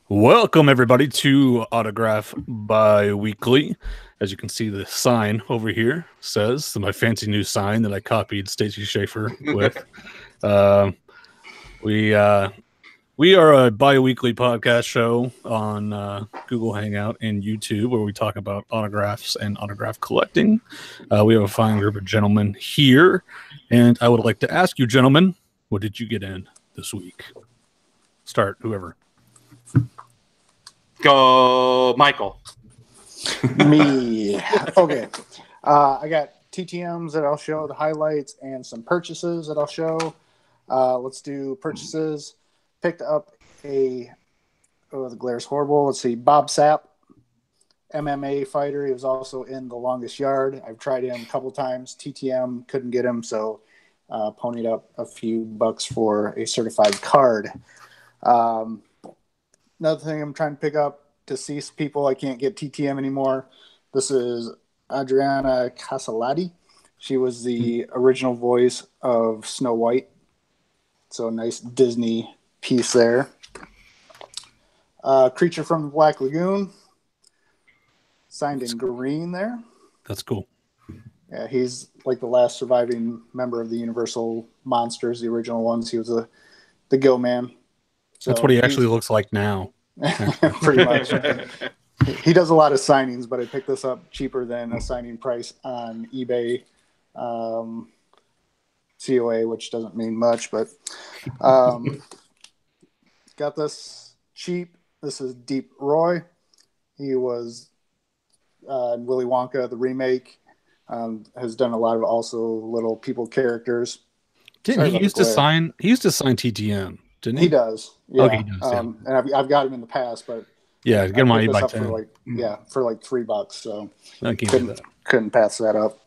Welcome, everybody, to Autograph Bi-Weekly. As you can see, the sign over here says my fancy new sign that I copied Stacey Schaefer with. Uh, we are a bi-weekly podcast show on Google Hangout and YouTube where we talk about autographs and autograph collecting. We have a fine group of gentlemen here, and I would like to ask you, gentlemen, what did you get in this week? Start, whoever. Go, Michael. Me. Okay. I got TTMs that I'll show, the highlights, and some purchases that I'll show. Let's do purchases. Picked up the glare's horrible. Let's see, Bob Sapp, MMA fighter. He was also in The Longest Yard. I've tried him a couple times. TTM, couldn't get him, so ponied up a few bucks for a certified card. Another thing I'm trying to pick up, deceased people. I can't get TTM anymore. This is Adriana Casalati. She was the original voice of Snow White. So a nice Disney piece there. Creature from the Black Lagoon. Signed in green there. That's cool. Yeah, he's like the last surviving member of the Universal Monsters, the original ones. He was the Gill Man. So that's what he actually looks like now. Pretty much. He does a lot of signings, but I picked this up cheaper than a signing price on eBay, COA, which doesn't mean much, but got this cheap. This is Deep Roy. He was in Willy Wonka, the remake. Has done a lot of also little people characters. Didn't he used to sign? He used to sign TTM, didn't he? He does. Yeah. Okay, he does, yeah. And I've got him in the past, but yeah, get him on eBay for like $3. So I can't do that. Couldn't pass that up.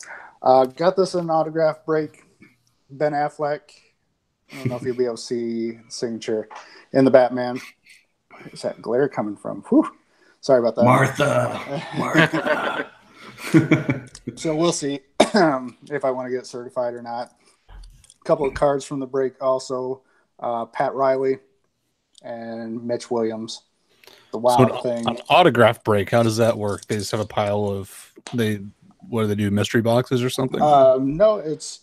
Got this in an autograph break. Ben Affleck. I don't know if you'll be able to see the signature in the Batman. Where's that glare coming from? Whew. Sorry about that. Martha. So we'll see if I want to get certified or not. A couple of cards from the break also. Pat Riley and Mitch Williams. The Wild thing. An autograph break, how does that work? They just have a pile of what do they do, mystery boxes or something? No, it's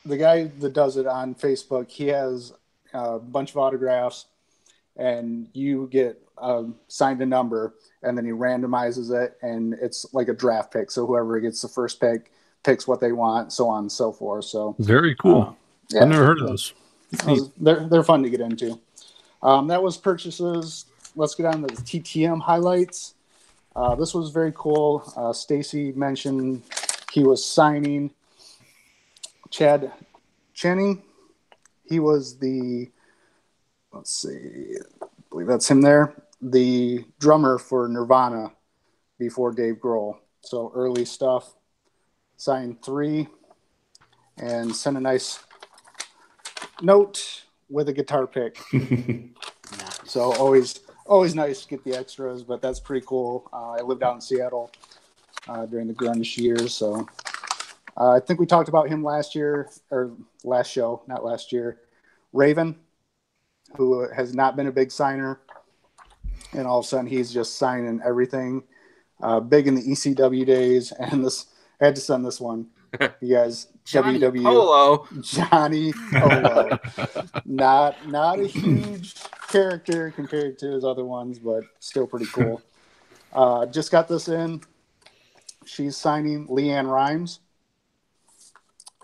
the guy that does it on Facebook. He has a bunch of autographs, and you get signed a number, and then he randomizes it, and it's like a draft pick. So whoever gets the first pick picks what they want, so on and so forth. So very cool. Yeah, I've never heard of those. They're fun to get into. That was purchases. Let's get on to the TTM highlights. This was very cool. Stacy mentioned he was signing Chad Channing. He was let's see, I believe that's him there, the drummer for Nirvana before Dave Grohl. So early stuff. Signed 3 and sent a nice note with a guitar pick. So always nice to get the extras, but that's pretty cool. I lived out in Seattle during the grunge years, so I think we talked about him last year, or last show, not last year. Raven, who has not been a big signer, and all of a sudden he's just signing everything. Big in the ECW days, and I had to send this one. You guys, Johnny WW Polo. Johnny Polo. Not a huge character compared to his other ones, but still pretty cool. Just got this in. She's signing Leanne Rhymes.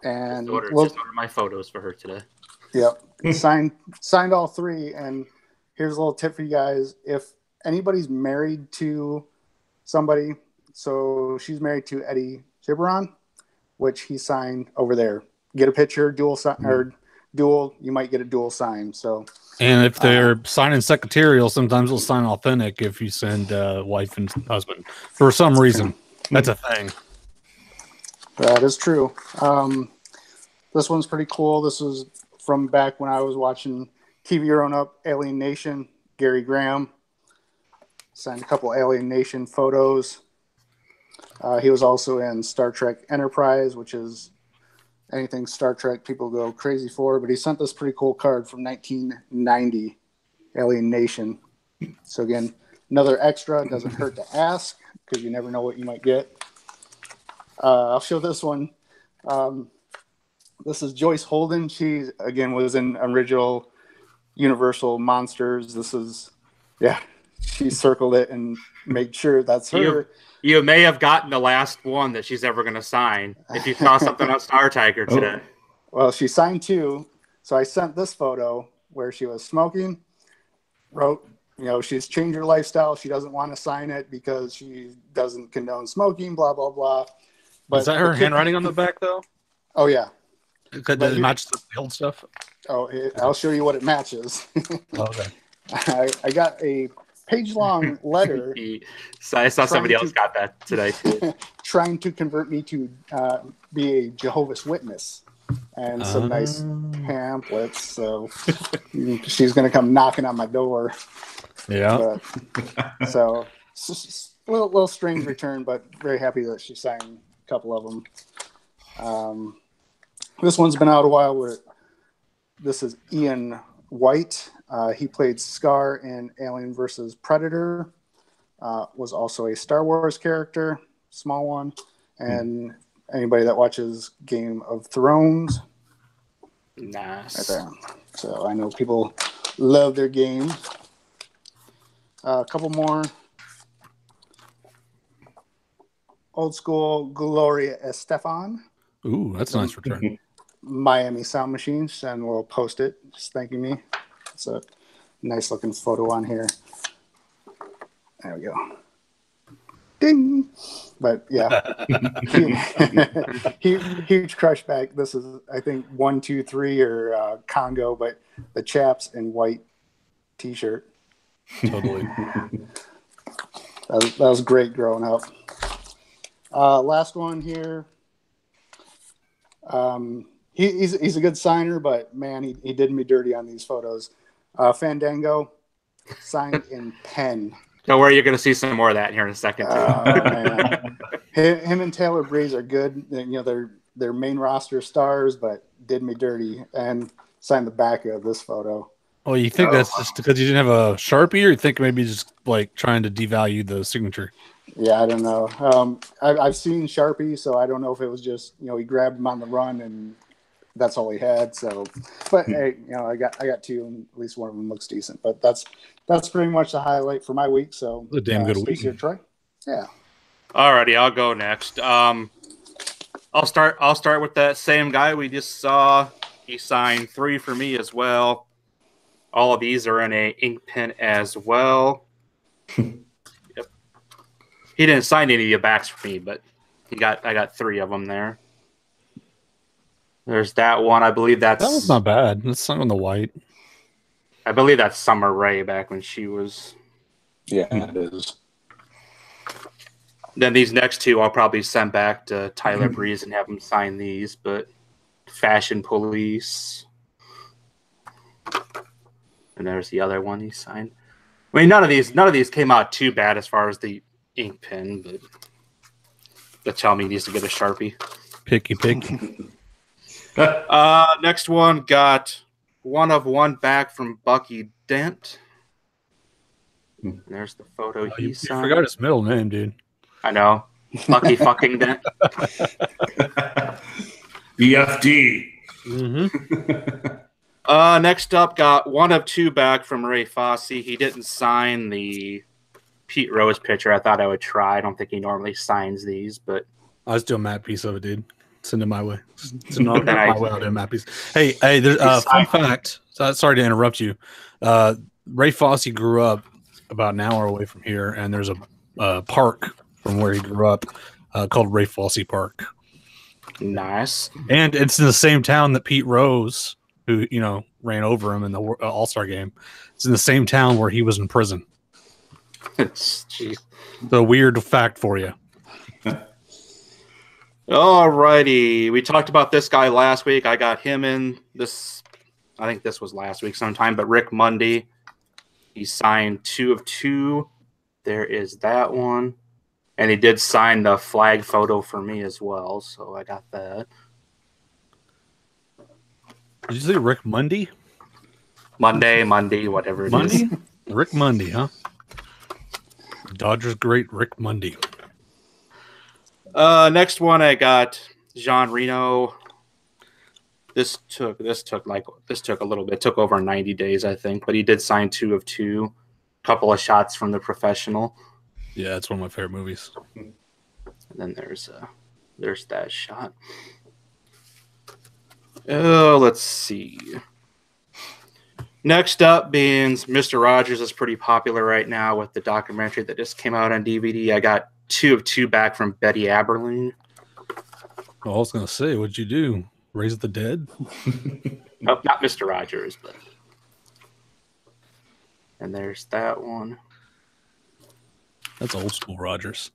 And just ordered my photos for her today. Yep. signed all 3. And here's a little tip for you guys. If anybody's married to somebody, so she's married to Eddie Gibran, which he signed over there. Get a picture, dual, you might get a dual sign. So, and if they're signing secretarial, sometimes they'll sign authentic if you send wife and husband for some reason. That's a thing. That is true. This one's pretty cool. This was from back when I was watching TV growing up, Alien Nation, Gary Graham. Signed a couple Alien Nation photos. He was also in Star Trek Enterprise, which is anything Star Trek people go crazy for. But he sent this pretty cool card from 1990, Alien Nation. So again, another extra. Doesn't hurt to ask because you never know what you might get. I'll show this one. This is Joyce Holden. She, again, was in original Universal Monsters. This is, yeah, she circled it and made sure that's her. You may have gotten the last one that she's ever going to sign if you saw something on Star Tiger today. Well, she signed 2. So I sent this photo where she was smoking, wrote, she's changed her lifestyle. She doesn't want to sign it because she doesn't condone smoking, blah, blah, blah. But is that her handwriting on the back, though? Oh, yeah. Does it match the old stuff? Oh, I'll show you what it matches. Okay. I got a page-long letter. I saw somebody else got that today, too. Trying to convert me to be a Jehovah's Witness. And some nice pamphlets. So she's going to come knocking on my door. Yeah. So a little strange return, but very happy that she signed a couple of them. This one's been out a while. This is Ian White. He played Scar in Alien vs. Predator. Was also a Star Wars character, small one. And anybody that watches Game of Thrones. Nice. Right there. So I know people love their games. A couple more. Old school Gloria Estefan. Ooh, that's a nice return. Miami Sound Machines, and we'll post it just thanking me. It's a nice looking photo on here. There we go. Ding. But yeah, huge crush back. This is, I think, 1, 2, 3 or Congo, but the chaps in white t-shirt. Totally. That was great growing up. Last one here. He's a good signer, but man, he did me dirty on these photos. Fandango signed in pen. Don't worry, you're going to see some more of that here in a second. Man. Him and Taylor Breeze are good. They're main roster stars, but did me dirty and signed the back of this photo. Oh, you think that's just because you didn't have a Sharpie, or you think maybe just like trying to devalue the signature? Yeah, I don't know. I've seen Sharpie, so I don't know if it was just he grabbed him on the run and that's all he had. So, but hey, I got 2, and at least one of them looks decent. But that's pretty much the highlight for my week. So a damn good week. Here, Troy. Yeah. Alrighty, I'll go next. I'll start with that same guy we just saw. He signed 3 for me as well. All of these are in a ink pen as well. Yep. He didn't sign any of the backs for me, but I got 3 of them there. There's that one. I believe that was not bad. It's sung on the white. I believe that's Summer Rae back when she was. Yeah, it is. Then these next 2 I'll probably send back to Tyler Breeze and have him sign these. But Fashion Police. And there's the other one he signed. I mean, none of these came out too bad as far as the ink pen, but that tell me he needs to get a Sharpie. Picky. Next one got 1 of 1 back from Bucky Dent. There's the photo he signed. You forgot his middle name, dude. I know. Bucky fucking Dent. BFD. Next up, got 1 of 2 back from Ray Fosse. He didn't sign the Pete Rose picture. I thought I would try. I don't think he normally signs these, but I was doing a map piece of it, dude. Send it my way. Send it my way. I'll do a map piece. Hey, there's fun fact. Sorry to interrupt you. Ray Fosse grew up about an hour away from here, and there's a park from where he grew up called Ray Fosse Park. Nice. And it's in the same town that Pete Rose, who ran over him in the All-Star game, it's in the same town where he was in prison. Jeez. The weird fact for you. Alrighty. We talked about this guy last week. I got him in this. I think this was last week sometime, but Rick Mundy. He signed 2 of 2. There is that one. And he did sign the flag photo for me as well, so I got that. Did you say Rick Mundy? Monday, whatever it is. Mundy? Rick Mundy, huh? Dodgers great Rick Mundy. Next one I got Jean Reno. This took a little bit. It took over 90 days, I think, but he did sign 2 of 2. Couple of shots from The Professional. Yeah, it's one of my favorite movies. And then there's that shot. Oh, let's see. Next up being Mr. Rogers is pretty popular right now with the documentary that just came out on DVD. I got 2 of 2 back from Betty Aberling. Well, I was going to say, what'd you do? Raise the Dead? Nope, not Mr. Rogers, but. And there's that one. That's old school Rogers.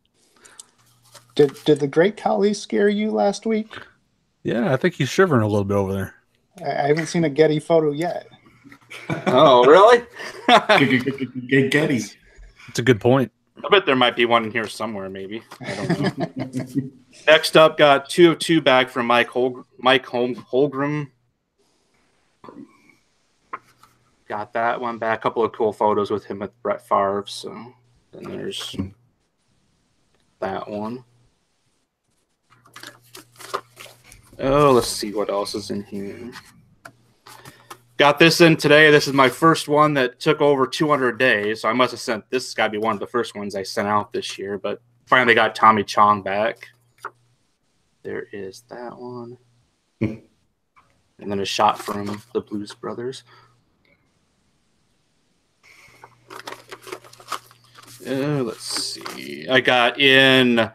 Did the Great Khali scare you last week? Yeah, I think he's shivering a little bit over there. I haven't seen a Getty photo yet. Oh, really? Getty. It's a good point. I bet there might be one in here somewhere, maybe. I don't know. Next up, got 2 of 2 back from Mike Holmgren. Got that one back. A couple of cool photos with him with Brett Favre. So then there's that one. Oh, let's see what else is in here. Got this in today. This is my first one that took over 200 days. So I must have sent this. Got to be one of the first ones I sent out this year. But finally got Tommy Chong back. There is that one. And then a shot from the Blues Brothers. Let's see. I got in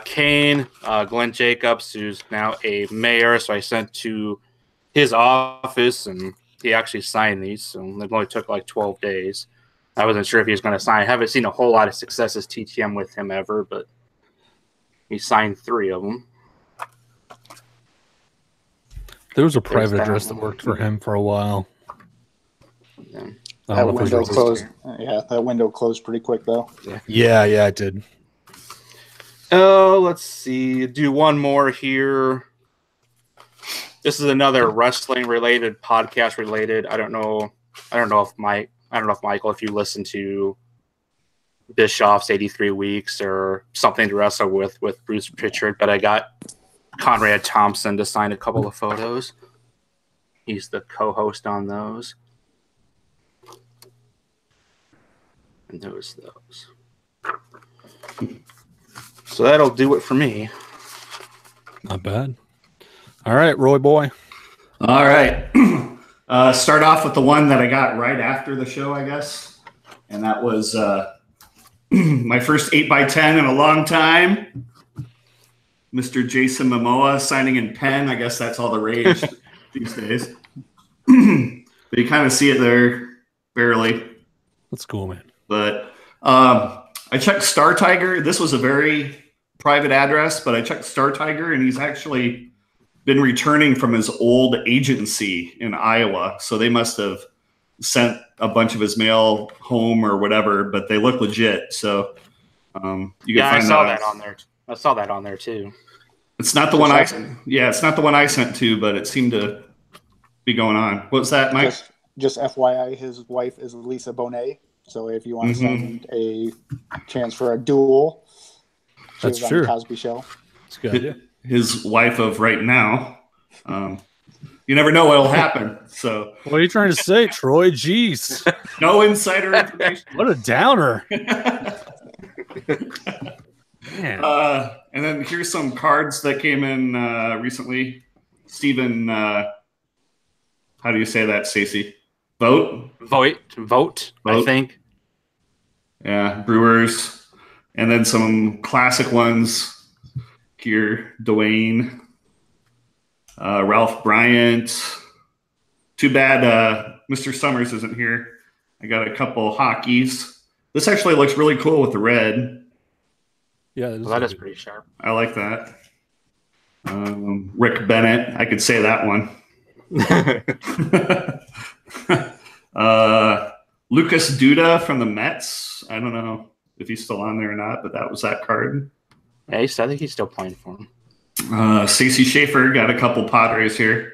Kane, Glenn Jacobs, who's now a mayor. So I sent to his office, and he actually signed these. So it only took like 12 days. I wasn't sure if he was going to sign. I haven't seen a whole lot of success as TTM with him ever, but he signed 3 of them. There was a private address that worked for him for a while. That window closed. Yeah, that window closed pretty quick, though. Yeah, it did. Oh, let's see. Do one more here. This is another wrestling related, podcast related. I don't know if Michael, if you listen to Bischoff's 83 Weeks or Something to Wrestle with Bruce Pritchard, but I got Conrad Thompson to sign a couple of photos. He's the co-host on those. And those. So that'll do it for me. Not bad. All right, Roy boy. All right. Start off with the one that I got right after the show, I guess. And that was my first 8x10 in a long time. Mr. Jason Momoa signing in pen. I guess that's all the rage these days. But you kind of see it there, barely. That's cool, man. But I checked Star Tiger. This was a very private address, but I checked Star Tiger, and he's actually been returning from his old agency in Iowa. So they must have sent a bunch of his mail home or whatever, but they look legit. So you can find I saw that on there. I saw that on there too. It's not the one it's not the one I sent to, but it seemed to be going on. What was that, Mike? Just FYI, his wife is Lisa Bonet. So if you want to send a chance for a duel, that's true. On the Cosby Show. That's a good idea. His wife of right now. You never know what'll happen. So what are you trying to say, Troy? Jeez. No insider information. What a downer. Man. And then here's some cards that came in recently. Stephen, how do you say that, Stacey? Vote, I think. Yeah, Brewers. And then some classic ones here. Dwayne, Ralph Bryant. Too bad Mr. Summers isn't here. I got a couple hockeys. This actually looks really cool with the red. Yeah, that is pretty sharp. I like that. Rick Bennett. I could say that one. Lucas Duda from the Mets. I don't know if he's still on there or not, but that was that card. Yeah, I think he's still playing for him. Stacey Schaefer got a couple Padres here.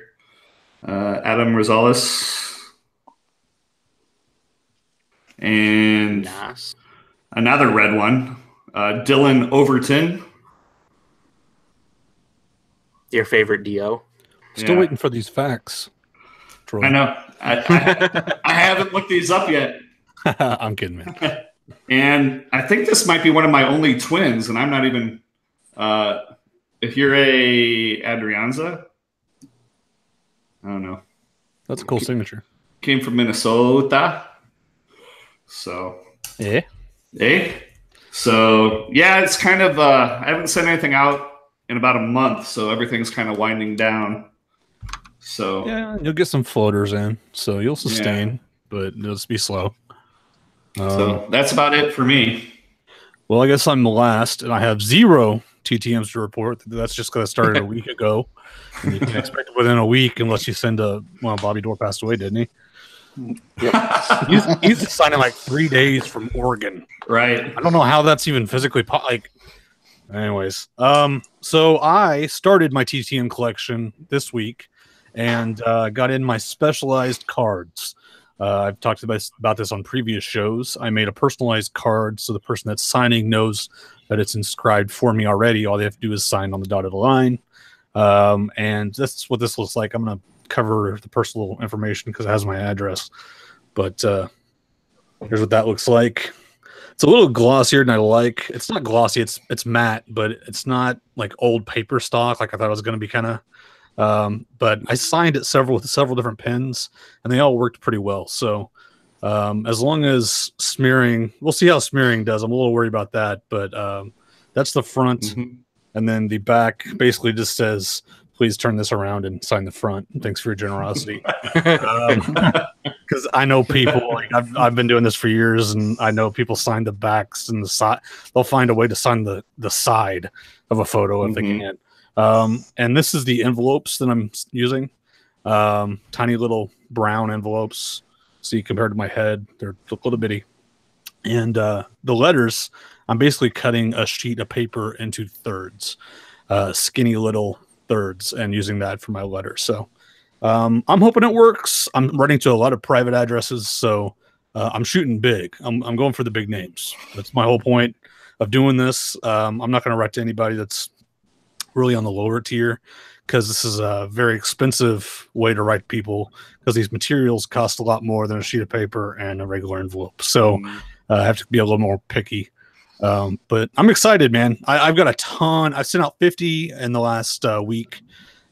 Adam Rosales. And Nice. Another red one, Dylan Overton. Your favorite Dio? Still waiting for these facts, Troy. I know. I haven't looked these up yet. I'm kidding, man. And I think this might be one of my only twins, and I'm not even. If you're a Adrianza, I don't know. That's a cool signature. Came from Minnesota, so yeah. So yeah, it's kind of. I haven't sent anything out in about a month, so everything's kind of winding down. So yeah, you'll get some floaters in, so you'll sustain, but it'll just be slow. So that's about it for me. Well, I guess I'm the last, and I have 0 TTMs to report. That's just because I started a week ago. And you can expect it within a week unless you send a. Well, Bobby Dorr passed away, didn't he? Yep. he's signing like 3 days from Oregon. Right. I don't know how that's even physically like. Anyways, so I started my TTM collection this week, and got in my specialized cards. I've talked about this on previous shows. I made a personalized card so the person that's signing knows that it's inscribed for me already. All they have to do is sign on the dotted line. And that's what this looks like. I'm going to cover the personal information because it has my address. But here's what that looks like. It's a little glossier than I like. It's not glossy. It's matte, but it's not like old paper stock like I thought it was going to be kind of. But I signed it with several different pens, and they all worked pretty well. So as long as smearing, we'll see how smearing does. I'm a little worried about that, but that's the front, and then the back basically just says, "Please turn this around and sign the front. Thanks for your generosity." Because I know people, like I've been doing this for years, and I know people sign the backs and the side. They'll find a way to sign the side of a photo if they can. And this is the envelopes that I'm using. Tiny little brown envelopes. See, compared to my head, they're a little bitty. And the letters, I'm basically cutting a sheet of paper into thirds, skinny little thirds, and using that for my letters. So I'm hoping it works. I'm running to a lot of private addresses, so I'm shooting big. I'm going for the big names. That's my whole point of doing this. I'm not going to write to anybody that's really on the lower tier, because this is a very expensive way to write people, because these materials cost a lot more than a sheet of paper and a regular envelope. So I have to be a little more picky. But I'm excited, man. I've got a ton. I've sent out 50 in the last week,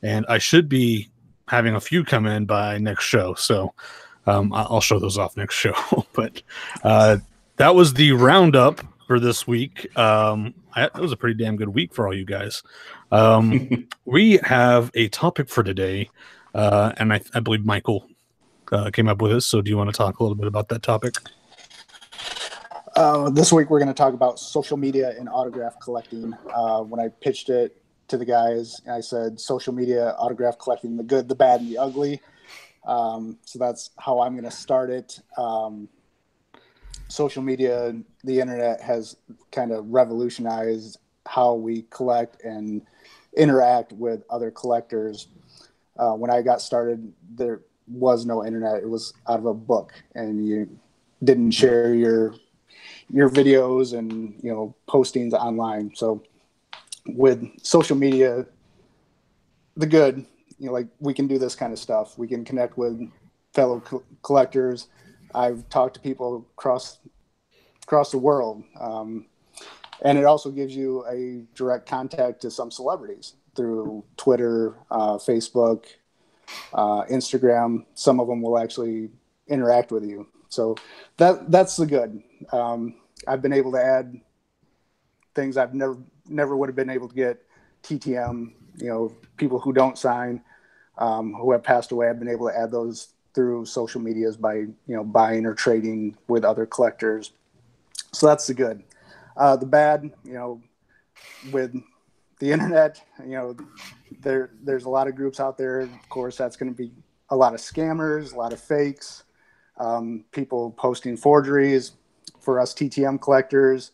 and I should be having a few come in by next show. So I'll show those off next show. But that was the roundup for this week. It was a pretty damn good week for all you guys. We have a topic for today, and I believe Michael came up with it. So do you want to talk a little bit about that topic? This week we're going to talk about social media and autograph collecting. When I pitched it to the guys, I said social media, autograph collecting, the good, the bad, and the ugly. So that's how I'm going to start it. Social media, the internet has kind of revolutionized how we collect and interact with other collectors. When I got started, there was no internet. It was out of a book, and you didn't share your videos and postings online. So with social media, the good, like we can do this kind of stuff. We can connect with fellow collectors. I've talked to people across the world, and it also gives you a direct contact to some celebrities through Twitter, Facebook, Instagram. Some of them will actually interact with you. So that's the good. I've been able to add things I've never would have been able to get. TTM, people who don't sign, who have passed away, I've been able to add those through social medias by buying or trading with other collectors. So that's the good. The bad, with the internet, there's a lot of groups out there. Of course, that's going to be a lot of scammers, a lot of fakes, people posting forgeries. For us TTM collectors,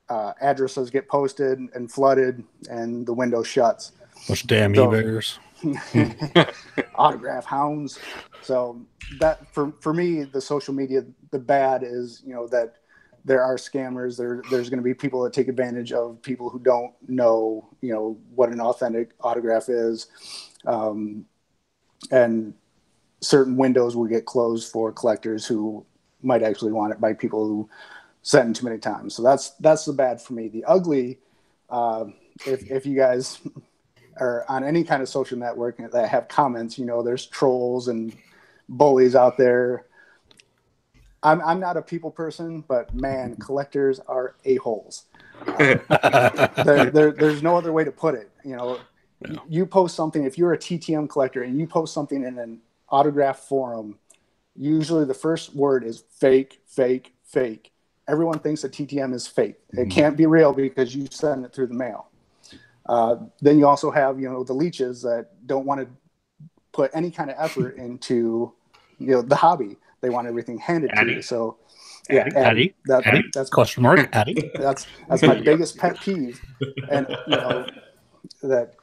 addresses get posted and flooded, and the window shuts. Those damn eBayers. autograph hounds. So that for me, the social media, the bad is, you know, that there are scammers. There's going to be people that take advantage of people who don't know, you know, what an authentic autograph is. And certain windows will get closed for collectors who might actually want it by people who send too many times. So that's the bad for me. The ugly, if you guys are on any kind of social network that have comments, you know, there's trolls and bullies out there. I'm not a people person, but man, collectors are a-holes. There's no other way to put it. You know, you post something, if you're a TTM collector and you post something in an autograph forum, usually the first word is fake, fake, fake. Everyone thinks that TTM is fake. It can't be real because you send it through the mail. Then you also have, you know, the leeches that don't want to put any kind of effort into, you know, the hobby. They want everything handed to you. So, yeah, Addy. That's question mark. Addy. That's my biggest pet peeve, and you know that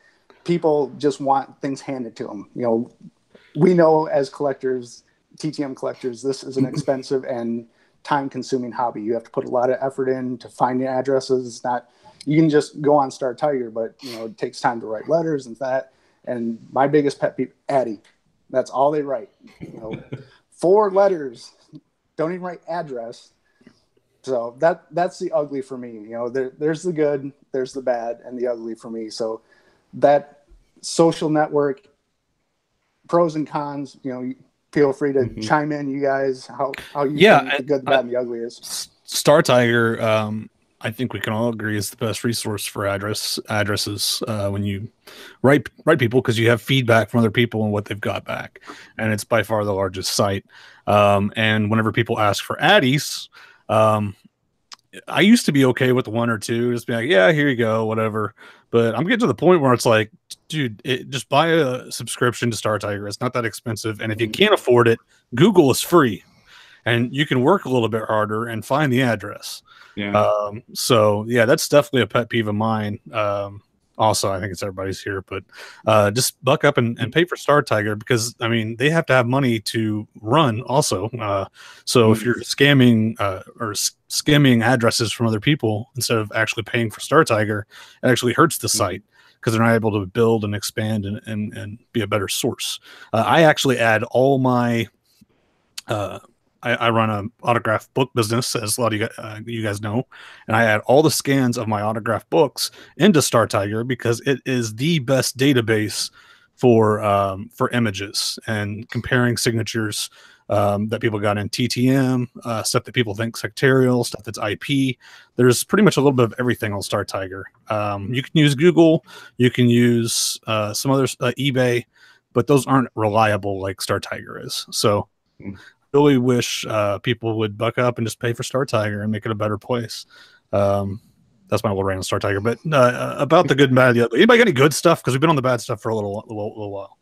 people just want things handed to them. You know, we know as collectors, TTM collectors, this is an expensive and time-consuming hobby. You have to put a lot of effort in to finding addresses. It's not, you can just go on Star Tiger, but you know it takes time to write letters and that. And my biggest pet peeve, Addy. That's all they write. You know, 4 letters, don't even write address. So that's the ugly for me. You know, there's the good, there's the bad, and the ugly for me. So that social network, pros and cons, you know, feel free to chime in, you guys, how you think the good, the bad, and the ugly is. Star Tiger, I think we can all agree is the best resource for addresses when you write people, because you have feedback from other people and what they've got back, and it's by far the largest site. And whenever people ask for addies, I used to be okay with the 1 or 2, just be like, yeah, here you go, whatever. But I'm getting to the point where it's like, dude, just buy a subscription to Star Tiger. It's not that expensive, and if you can't afford it, Google is free, and you can work a little bit harder and find the address. Yeah. So yeah, that's definitely a pet peeve of mine. Also, I think it's everybody's here, but just buck up and pay for Star Tiger, because I mean they have to have money to run also. So if you're scamming or skimming addresses from other people instead of actually paying for Star Tiger, it actually hurts the site, because they're not able to build and expand and be a better source. I actually add all my I run an autograph book business, as a lot of you guys know, and I add all the scans of my autograph books into Star Tiger because it is the best database for images and comparing signatures that people got in TTM, stuff that people think secretarial, stuff that's IP. There's pretty much a little bit of everything on Star Tiger. You can use Google, you can use some other eBay, but those aren't reliable like Star Tiger is. So really wish people would buck up and just pay for Star Tiger and make it a better place. That's my little rant on Star Tiger. But about the good and bad, anybody got any good stuff? Because we've been on the bad stuff for a little while.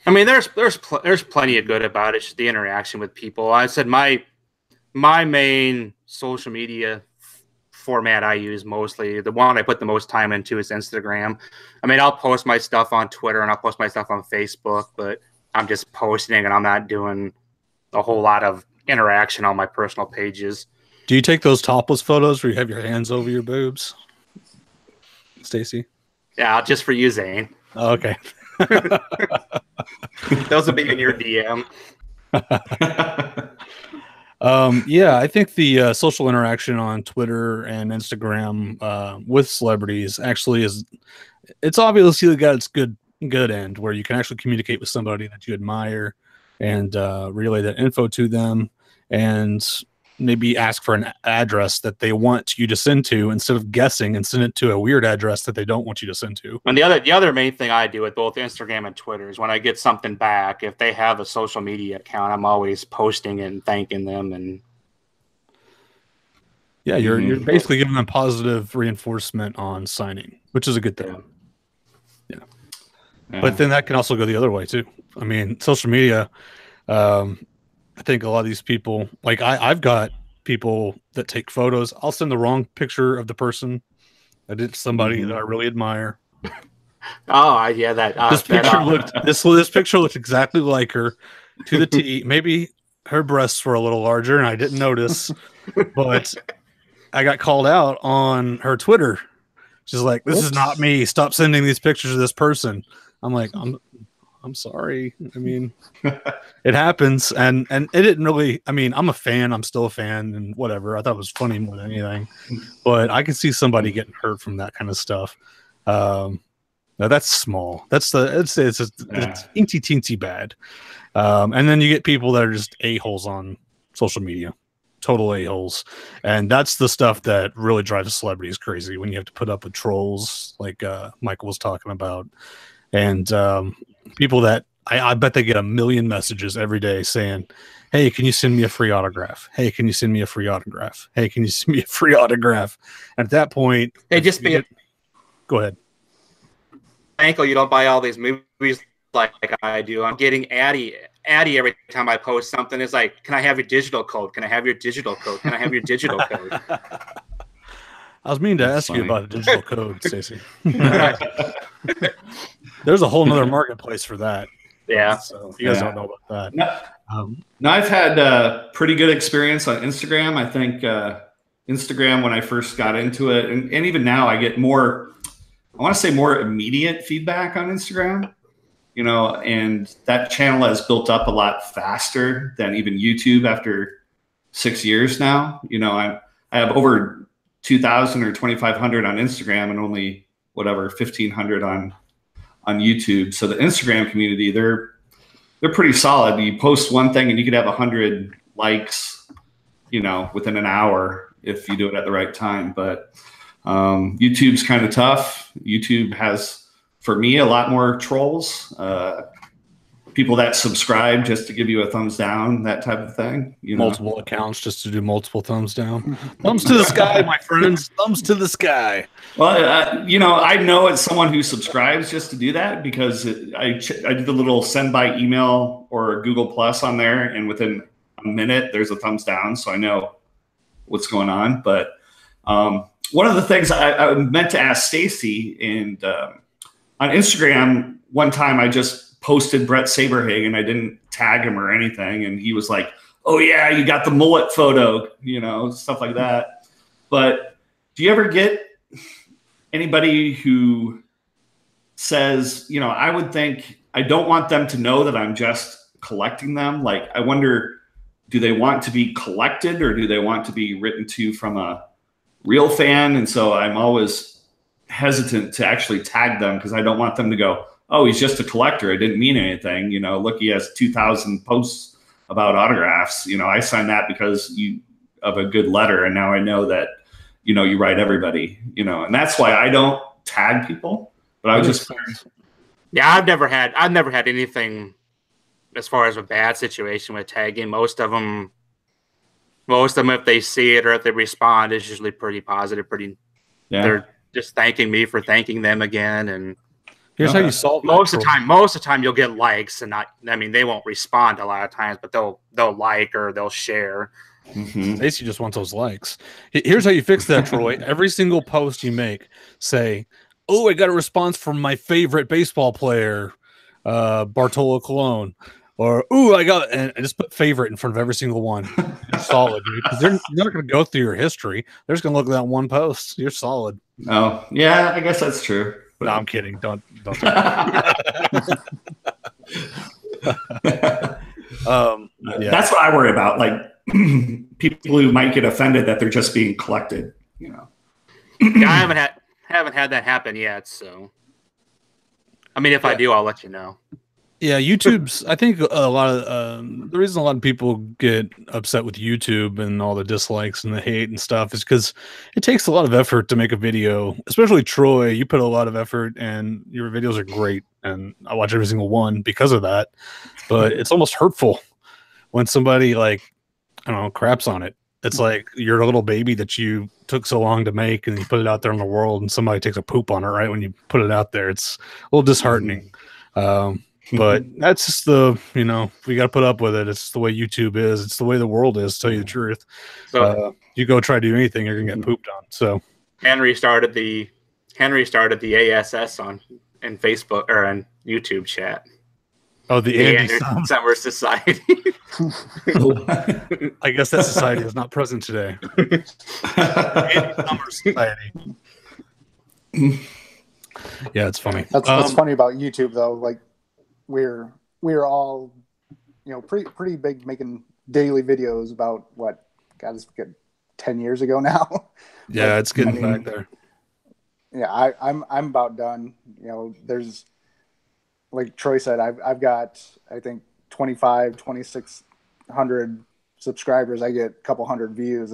I mean, there's plenty of good about it. Just the interaction with people. I said my main social media format I use, mostly the one I put the most time into, is Instagram. I mean, I'll post my stuff on Twitter and I'll post my stuff on Facebook, but I'm just posting and I'm not doing a whole lot of interaction on my personal pages. Do you take those topless photos where you have your hands over your boobs, Stacy? Yeah, just for you, Zane. Oh, okay. Those will be in your DM. Yeah, I think the social interaction on Twitter and Instagram with celebrities actually it's obviously got its good end, where you can actually communicate with somebody that you admire and relay that info to them, and maybe ask for an address that they want you to send to instead of guessing and send it to a weird address that they don't want you to send to. And the other main thing I do with both Instagram and Twitter is when I get something back, if they have a social media account, I'm always posting and thanking them. And yeah, you're basically giving them positive reinforcement on signing, which is a good thing. Yeah. But then that can also go the other way too. I mean, social media, I think a lot of these people, like I've got people that take photos. I'll send the wrong picture of the person. I did somebody that I really admire. Oh, yeah, that This picture looked this picture looked exactly like her to the T. Maybe her breasts were a little larger, and I didn't notice. But I got called out on her Twitter. She's like, "This is not me. Stop sending these pictures of this person." I'm like, I'm sorry. I mean, it happens, and it didn't really. I mean, I'm a fan. I'm still a fan, and whatever. I thought it was funny more than anything, but I can see somebody getting hurt from that kind of stuff. Now that's small. It's teensy teensy bad. And then you get people that are just a-holes on social media, total a-holes, and that's the stuff that really drives celebrities crazy. When you have to put up with trolls, like Michael was talking about, and people that I bet they get a million messages every day saying, "Hey, can you send me a free autograph? Hey, can you send me a free autograph? Hey, can you send me a free autograph?" And at that point, go ahead. Ankle, you don't buy all these movies like I do. I'm getting Addy every time I post something. It's like, can I have your digital code? Can I have your digital code? Can I have your digital code? I was meaning to ask you about a digital code, Stacey. There's a whole nother marketplace for that. Yeah. So you guys don't know about that. No, I've had a pretty good experience on Instagram. I think Instagram, when I first got into it, and even now, I get more, I want to say more immediate feedback on Instagram, you know, and that channel has built up a lot faster than even YouTube after 6 years now. You know, I have over 2,000 or 2,500 on Instagram and only whatever 1,500 on YouTube. So the Instagram community, they're pretty solid. You post one thing and you could have 100 likes, you know, within an hour if you do it at the right time. But YouTube's kind of tough. YouTube has, for me, a lot more trolls, people that subscribe just to give you a thumbs down, that type of thing. You know? Multiple accounts just to do multiple thumbs down. Thumbs to the sky, my friends. Thumbs to the sky. Well, you know, I know it's someone who subscribes just to do that because I did the little send by email or Google Plus on there, and within a minute there's a thumbs down, so I know what's going on. But one of the things I meant to ask Stacey, and on Instagram one time I just posted Brett Saberhagen. I didn't tag him or anything, and he was like, "Oh yeah, you got the mullet photo," you know, stuff like that. But do you ever get anybody who says, you know, I would think I don't want them to know that I'm just collecting them? Like, I wonder, do they want to be collected or do they want to be written to from a real fan? And so I'm always hesitant to actually tag them because I don't want them to go, "Oh, he's just a collector. It didn't mean anything. You know, look, he has 2,000 posts about autographs. You know, I signed that because of a good letter. And now I know that, you know, you write everybody, you know," and that's why I don't tag people. But I was just, yeah, I've never had anything as far as a bad situation with tagging. Most of them, if they see it or if they respond, it's usually pretty positive. They're just thanking me for thanking them again. And here's how you solve most of the time you'll get likes, and they won't respond a lot of times, but they'll like or they'll share. Stacey just wants those likes. Here's how you fix that, Troy. Every single post you make, say, "Oh, I got a response from my favorite baseball player, Bartolo Colon," or "Ooh, I got," and just put favorite in front of every single one. You're solid, dude. Because they're not going to go through your history. They're just going to look at that one post. You're solid. Oh, yeah, I guess that's true. No, I'm kidding. Don't. That's what I worry about. Like people who might get offended that they're just being collected. You know. Yeah, I haven't had that happen yet. So, I mean, if I do, I'll let you know. Yeah, YouTube's. I think a lot of the reason a lot of people get upset with YouTube and all the dislikes and the hate and stuff is because it takes a lot of effort to make a video. Especially Troy, you put a lot of effort, and your videos are great, and I watch every single one because of that. But it's almost hurtful when somebody, like, I don't know, craps on it. It's like you're a little baby that you took so long to make, and you put it out there in the world, and somebody takes a poop on it right when you put it out there. It's a little disheartening. But that's just we got to put up with it. It's the way YouTube is. It's the way the world is, to tell you the truth. So you go try to do anything, you're going to get pooped on. So Henry started the ASS on in Facebook or in YouTube chat. Oh, the Andy Summer Society. I guess that society is not present today. Andy Summer Society. Yeah, it's funny. That's funny about YouTube though. Like we're all, you know, pretty big, making daily videos about what, God, it's good 10 years ago now. Yeah, it's getting back there. Yeah, I'm about done. You know, there's, like Troy said, I've got, I think 2,600 subscribers. I get a couple hundred views.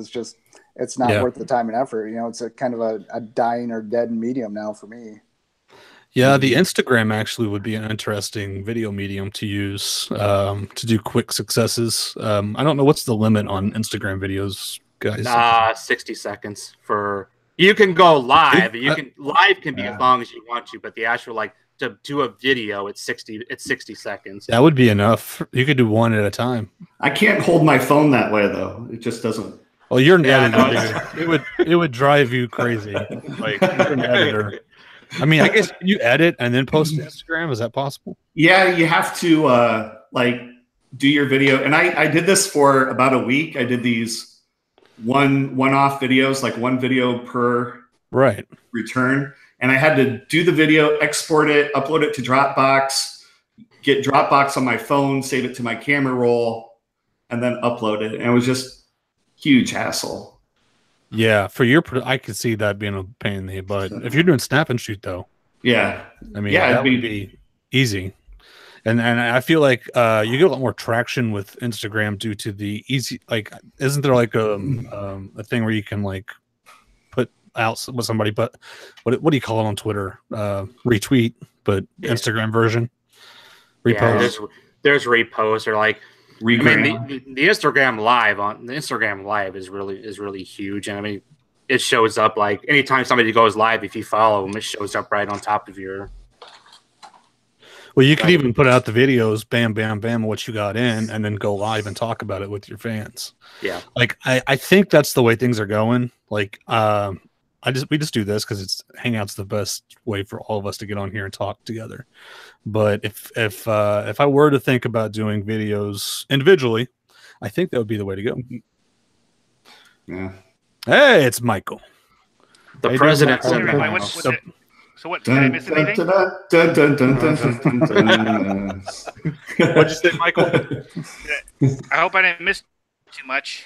It's not worth the time and effort. You know, it's a kind of a dying or dead medium now for me. Yeah, the Instagram actually would be an interesting video medium to use to do quick successes. I don't know, what's the limit on Instagram videos, guys? 60 seconds for, you can go live. Live can be as long as you want to, but the actual, like, to do a video, it's 60 seconds. That would be enough. You could do one at a time. I can't hold my phone that way though. It just doesn't. Well, you're an editor. It would drive you crazy. Like, you're an editor. I mean, I guess you edit and then post to Instagram. Is that possible? Yeah, you have to like do your video. And I did this for about a week. I did these one-off videos, like one video per return. And I had to do the video, export it, upload it to Dropbox, get Dropbox on my phone, save it to my camera roll, and then upload it. And it was just huge hassle. Yeah, I could see that being a pain in the butt. If you're doing snap and shoot, though, I mean, that would be easy. And I feel like you get a lot more traction with Instagram due to the easy. Like, isn't there like a thing where you can like put out with somebody, but what do you call it on Twitter? Retweet, but Instagram version. Repost. Yeah, there's repost or like. I mean, the Instagram Live is really huge, and I mean, it shows up like anytime somebody goes live, if you follow them, it shows up right on top of your. Well, you could even put out the videos, bam, bam, bam, what you got in, and then go live and talk about it with your fans. Yeah, like I think that's the way things are going. Like, we just do this because Hangout's the best way for all of us to get on here and talk together. But if I were to think about doing videos individually, I think that would be the way to go. Yeah. Hey, it's Michael, the president. So what? Did I miss anything? What'd you say, Michael? I hope I didn't miss too much.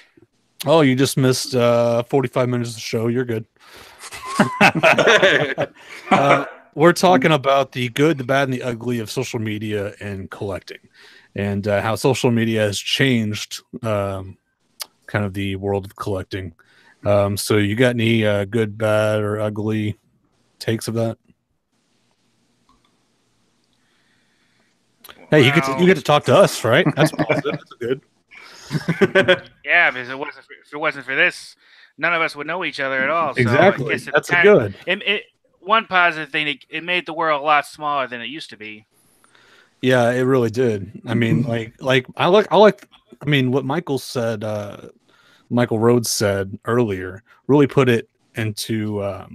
Oh, you just missed 45 minutes of the show. You're good. We're talking about the good, the bad, and the ugly of social media and collecting, and how social media has changed kind of the world of collecting. So you got any good, bad, or ugly takes of that? Hey, you get to talk to us, right? That's positive. That's good. Yeah, because if it wasn't for this, none of us would know each other at all. Exactly. So that's good. One positive thing, it made the world a lot smaller than it used to be. Yeah, it really did. I mean, I mean, what Michael said, Michael Rhodes said earlier, really put it into a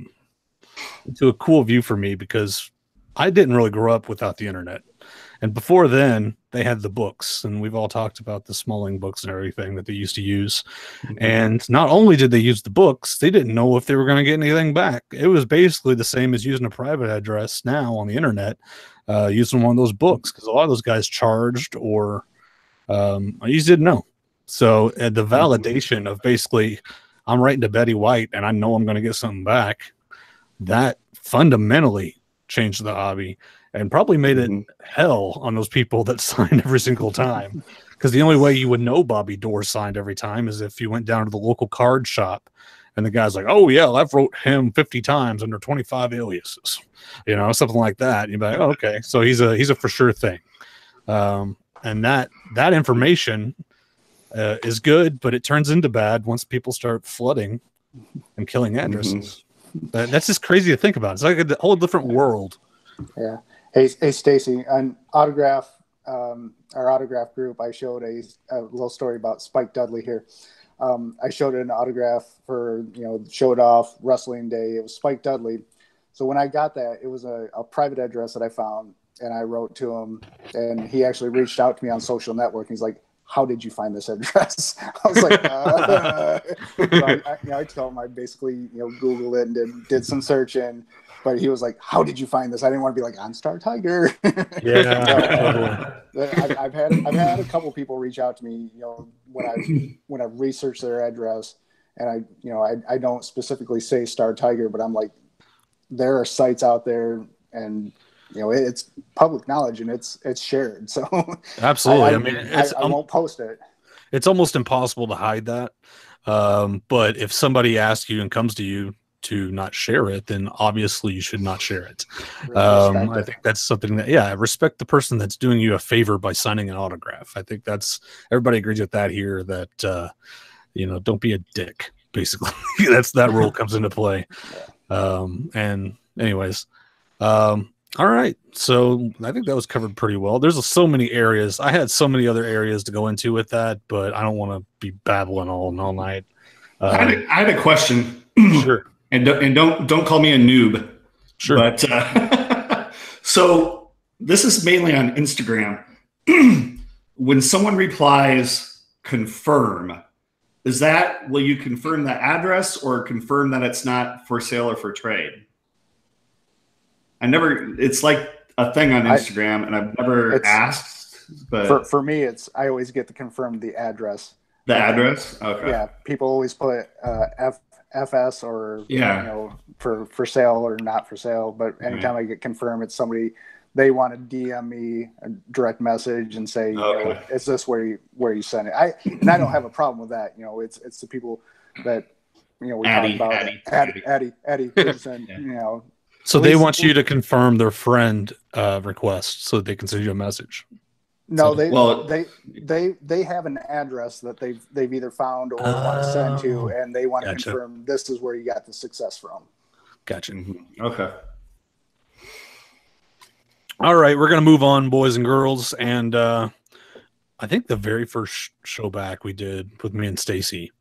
cool view for me, because I didn't really grow up without the internet. And before then, they had the books, and we've all talked about the Smalling books and everything that they used to use. Mm-hmm. And not only did they use the books, they didn't know if they were going to get anything back. It was basically the same as using a private address now on the internet, using one of those books, because a lot of those guys charged, or you just didn't know. So the validation of basically, I'm writing to Betty White and I know I'm going to get something back, that fundamentally changed the hobby. And probably made it hell on those people that signed every single time. Because the only way you would know Bobby Dorr signed every time is if you went down to the local card shop and the guy's like, oh, yeah, I've wrote him 50 times under 25 aliases. You know, something like that. And you'd be like, oh, okay, so he's a for sure thing. And that information is good, but it turns into bad once people start flooding and killing addresses. That's just crazy to think about. It's like a whole different world. Yeah. Hey, Stacy, on Autograph, our Autograph group, I showed a little story about Spike Dudley here. I showed an autograph for, showed off Wrestling Day. It was Spike Dudley. So when I got that, it was a private address that I found, and I wrote to him, and he actually reached out to me on social network. He's like, "How did you find this address?" I was like, so I told him I basically Googled it and did some searching. But he was like, "How did you find this?" I didn't want to be like OnStar Tiger. Yeah. I've had a couple people reach out to me, when I researched their address, and I don't specifically say Star Tiger, but I'm like, there are sites out there, and it's public knowledge, and it's shared. So absolutely, I won't post it. It's almost impossible to hide that. But if somebody asks you and comes to you to not share it, then obviously you should not share it. I think that's something that, respect the person that's doing you a favor by signing an autograph. I think everybody agrees with that here, that, don't be a dick, basically. that rule comes into play. And anyways, all right. So I think that was covered pretty well. There's so many areas. I had so many other areas to go into with that, but I don't want to be babbling all night. I had a question. Sure. And don't call me a noob. Sure. But so this is mainly on Instagram. When someone replies confirm, will you confirm the address or confirm that it's not for sale or for trade? It's like a thing on Instagram, and I've never asked. But for me, I always get to confirm the address. The address? Okay. Yeah, people always put FS or for sale or not for sale. But anytime I get confirmed, it's somebody they want to DM me a direct message and say, is this where you send it? I don't have a problem with that. It's the people that we talk about. Addie, send, So they want you to confirm their friend request so that they can send you a message. No, they have an address that they've either found or want to send to, and they want to confirm this is where you got the success from. Gotcha. Mm-hmm. Okay. All right, we're gonna move on, boys and girls, and I think the very first show back we did with me and Stacy,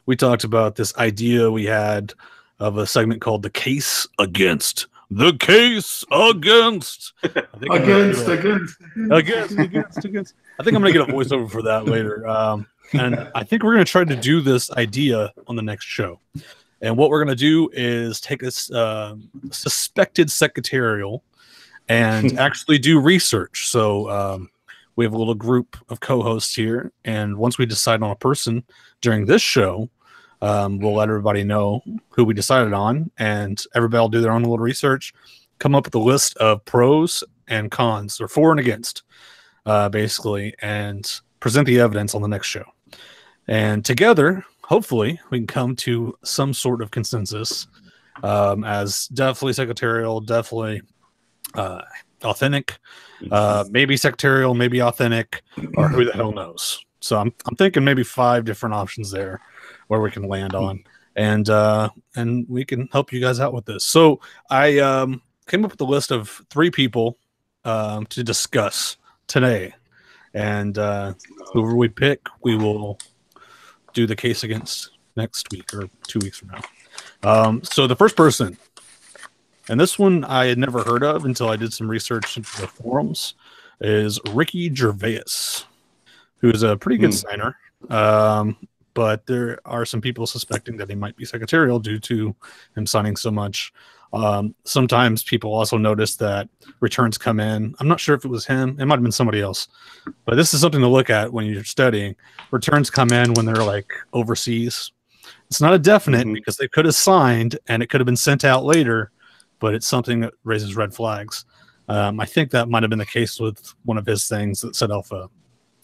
we talked about this idea we had of a segment called "The Case Against." The case against. Against. I think I'm going to get a voiceover for that later. And I think we're going to try to do this idea on the next show. And what we're going to do is take a suspected secretarial and actually do research. So we have a little group of co-hosts here. And once we decide on a person during this show, we'll let everybody know who we decided on, and everybody will do their own little research, come up with a list of pros and cons, or for and against, basically, and present the evidence on the next show. And together, hopefully, we can come to some sort of consensus as definitely secretarial, definitely authentic, maybe secretarial, maybe authentic, or who the hell knows. So I'm thinking maybe 5 different options there where we can land on, and we can help you guys out with this. So I came up with a list of 3 people to discuss today, and whoever we pick, we will do the case against next week or 2 weeks from now. So the first person, and this one I had never heard of until I did some research into the forums, is Ricky Gervais, who is a pretty good signer. But there are some people suspecting that he might be secretarial due to him signing so much. Sometimes people also notice that returns come in. I'm not sure if it was him. It might have been somebody else. But this is something to look at when you're studying. Returns come in when they're like overseas. It's not a definite because they could have signed and it could have been sent out later, but it's something that raises red flags. I think that might have been the case with one of his things that set off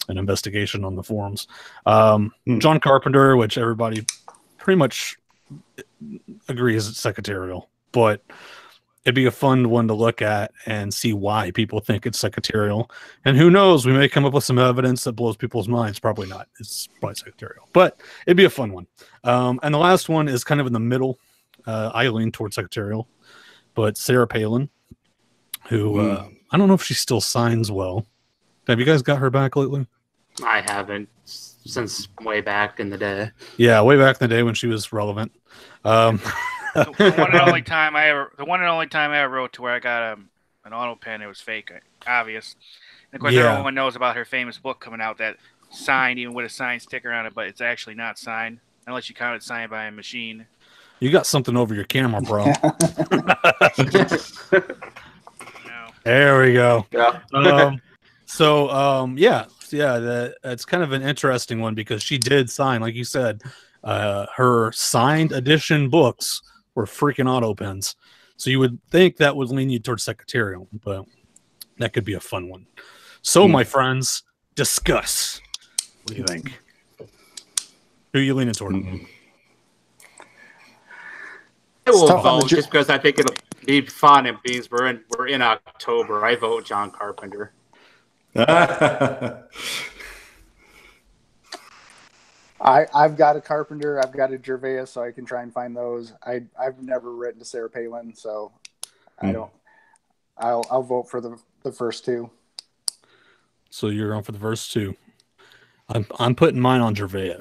an investigation on the forums. John Carpenter, which everybody pretty much agrees it's secretarial, but it'd be a fun one to look at and see why people think it's secretarial. And who knows, we may come up with some evidence that blows people's minds. Probably not. It's probably secretarial, but it'd be a fun one. And the last one is kind of in the middle. I lean towards secretarial, but Sarah Palin, who I don't know if she still signs well. Have you guys got her back lately? I haven't since way back in the day. Yeah, way back in the day when she was relevant. The one and only time I ever wrote to where I got an auto pen. It was fake, obvious. And of course, everyone knows about her famous book coming out that signed, even with a signed sticker on it, but it's actually not signed unless you count it signed by a machine. You got something over your camera, bro. There we go. Yeah. That's kind of an interesting one because she did sign, like you said, her signed edition books were freaking auto pens. So you would think that would lean you towards secretarial, but that could be a fun one. So, my friends, discuss. What do you think? Who are you leaning toward? I will vote just because I think it'll be fun. And being we're in October, I vote John Carpenter. I've got a Carpenter, I've got a Gervais, so I can try and find those. I've never written to Sarah Palin, so I'll vote for the first two. So you're going for the first two. I'm putting mine on Gervais.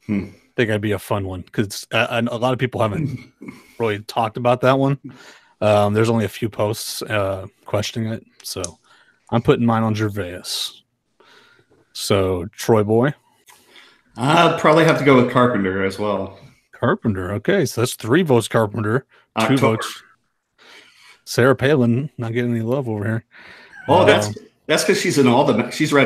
I think that'd be a fun one because a lot of people haven't really talked about that one. There's only a few posts questioning it, so I'm putting mine on Gervais. So Troy Boy, I'd probably have to go with Carpenter as well. Carpenter, okay, so that's 3 votes Carpenter, 2 votes. Sarah Palin not getting any love over here. Oh, that's because she's read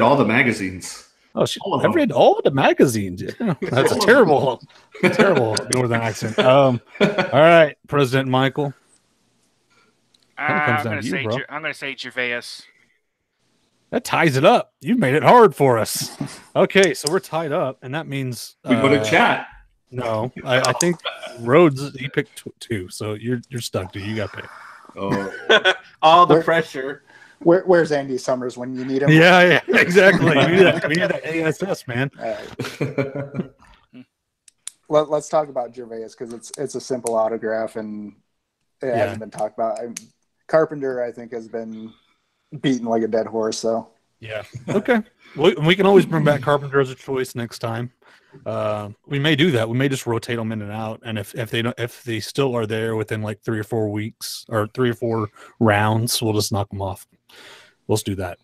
all the magazines. Oh, I've read all the magazines. Yeah, that's a terrible northern accent. All right, President Michael. I'm going to say Gervais. That ties it up. You made it hard for us. Okay, so we're tied up, and that means we go to chat. No, I think Rhodes. You picked 2, so you're stuck, dude. You got picked. Oh, all the pressure. Where's Andy Summers when you need him? Yeah, exactly. we need that ASS, man. Let's talk about Gervais because it's a simple autograph and it hasn't been talked about. Carpenter, I think, has been beaten like a dead horse. So yeah, okay. We can always bring back Carpenter as a choice next time. We may do that. We may just rotate them in and out, and if they still are there within like 3 or 4 weeks or 3 or 4 rounds, we'll just knock them off. Let's do that.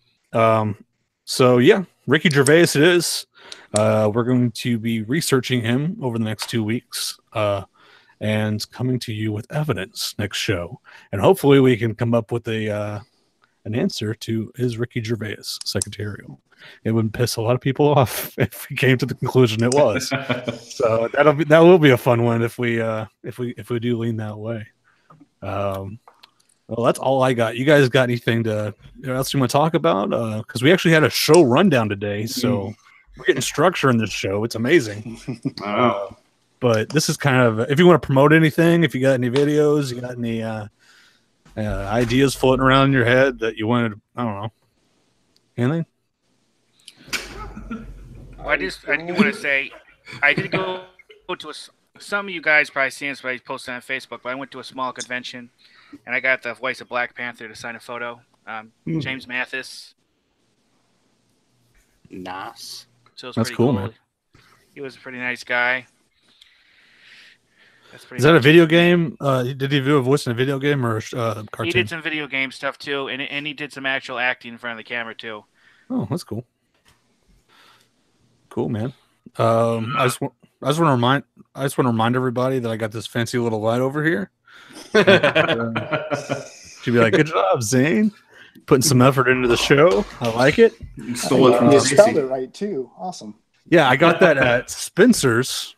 So yeah, Ricky Gervais it is. We're going to be researching him over the next 2 weeks and coming to you with evidence next show. And hopefully we can come up with an answer to is Ricky Gervais secretarial. It would piss a lot of people off if we came to the conclusion it was. So that will be a fun one if we do lean that way. Well, that's all I got. You guys got anything else you want to talk about? Because we actually had a show rundown today, so we're getting structure in this show. It's amazing. But this is kind of if you want to promote anything, if you got any videos, you got any ideas floating around in your head that you wanted. I don't know. Anything? Well, I do want to say I did go to some of you guys probably seen this, but I posted on Facebook. But I went to a small convention. And I got the voice of Black Panther to sign a photo. James Mathis. Nice. So that's cool, man. He was a pretty nice guy. Is that a video game? Did he do a voice in a video game or a cartoon? He did some video game stuff too, and he did some actual acting in front of the camera too. Oh, that's cool. Cool, man. I just want to remind everybody that I got this fancy little light over here. She'd be like, "Good job, Zane, putting some effort into the show. I like it." You stole it from you spelled it right too. Awesome. Yeah, I got that at Spencer's.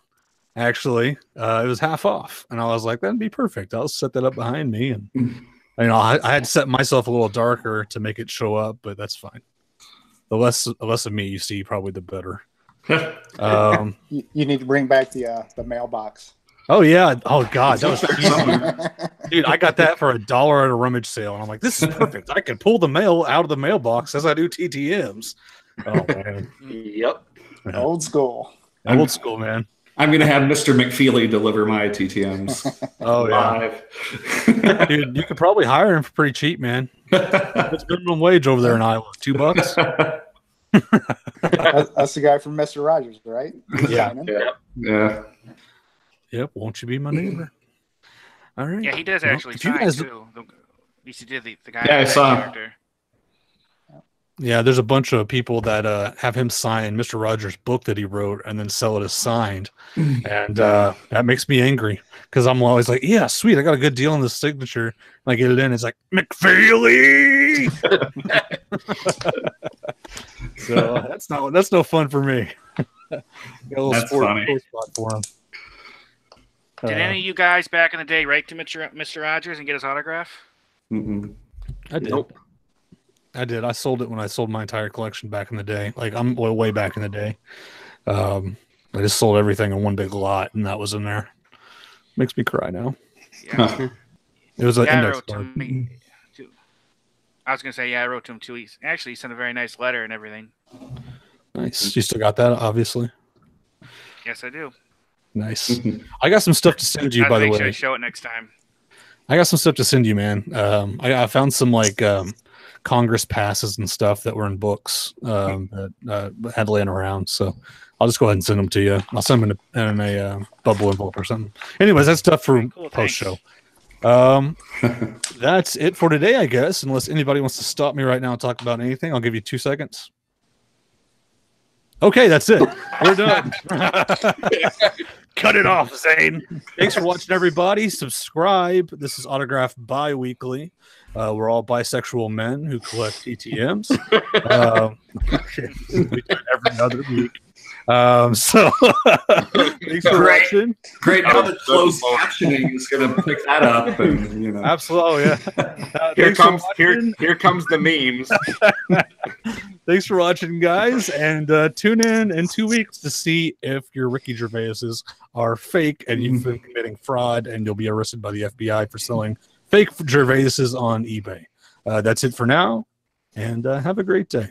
Actually, it was half off, and I was like, "That'd be perfect." I'll set that up behind me, and I had to set myself a little darker to make it show up, but that's fine. The less of me you see, probably the better. You need to bring back the mailbox. Oh yeah! Oh god, that was easy. Dude, I got that for $1 at a rummage sale, and I'm like, this is perfect. I can pull the mail out of the mailbox as I do TTMs. Oh man. Yep. Yeah. Old school, man. I'm gonna have Mr. McFeely deliver my TTMs. Oh yeah, dude, you could probably hire him for pretty cheap, man. It's minimum wage over there in Iowa, $2. That's the guy from Mr. Rogers, right? Yeah. Yep, won't you be my neighbor? All right. Yeah, he does Well, actually if you sign guys- too. At least he did the guy. Yeah, I that saw. character. Yeah, there's a bunch of people that have him sign Mr. Rogers' book that he wrote and then sell it as signed. And that makes me angry because I'm always like, yeah, sweet, I got a good deal on the signature. And I get it in, it's like, McFeely! So that's no fun for me. Got a little That's sport funny. spot for him. Did any of you guys back in the day write to Mr. Rogers and get his autograph? Mm-mm. I did. Nope. I did. I sold it when I sold my entire collection back in the day. Like I'm way back in the day. I just sold everything in one big lot, and that was in there. Makes me cry now. Yeah. It was an Yeah, I index wrote to card. me. Too. I was gonna say, yeah, I wrote to him too. He sent a very nice letter and everything. Nice. You still got that, obviously. Yes, I do. Nice. I got some stuff to send you, Gotta by the make sure way. I show it next time. I got some stuff to send you, man. I found some like Congress passes and stuff that were in books that had laying around. So I'll just go ahead and send them to you. I'll send them in a bubble envelope or something. Anyways, that's stuff for Cool, post thanks. show. That's it for today, I guess. Unless anybody wants to stop me right now and talk about anything, I'll give you 2 seconds. Okay, that's it. We're done. Cut it off, Zane. Thanks for watching, everybody. Subscribe. This is Autograph Bi-Weekly. We're all bisexual men who collect TTMs. We do it every other week. So thanks for watching. Great. Now the closed captioning is going to pick that up. And, you know. Absolutely. Yeah. Here Thanks for watching. comes the memes. Thanks for watching, guys, and tune in 2 weeks to see if your Ricky Gervaises are fake and you've been committing fraud, and you'll be arrested by the FBI for selling fake Gervaises on eBay. That's it for now, and have a great day.